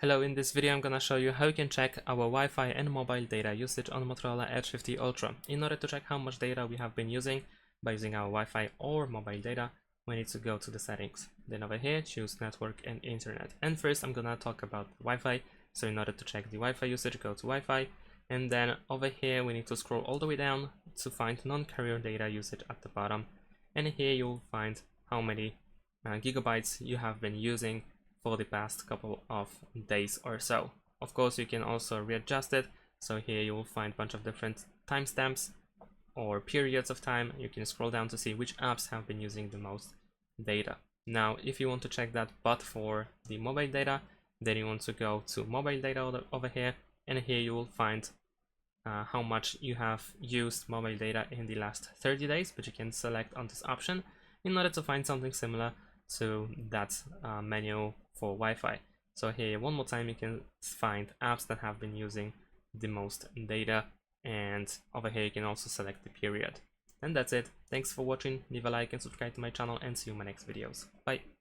Hello, in this video I'm gonna show you how you can check our Wi-Fi and mobile data usage on Motorola Edge 50 Ultra. In order to check how much data we have been using by using our Wi-Fi or mobile data, we need to go to the settings. Then over here, choose network and internet. And first I'm gonna talk about Wi-Fi. So in order to check the Wi-Fi usage, go to Wi-Fi. And then over here, we need to scroll all the way down to find non-carrier data usage at the bottom. And here you'll find how many gigabytes you have been using for the past couple of days or so. Of course, you can also readjust it. So here you will find a bunch of different timestamps or periods of time. You can scroll down to see which apps have been using the most data. Now, if you want to check that but for the mobile data, then you want to go to mobile data over here, and here you will find how much you have used mobile data in the last 30 days, but you can select on this option in order to find something similar to that menu for Wi-Fi. So here one more time you can find apps that have been using the most data, and over here you can also select the period. And that's it. Thanks for watching. Leave a like and subscribe to my channel, and see you in my next videos. Bye.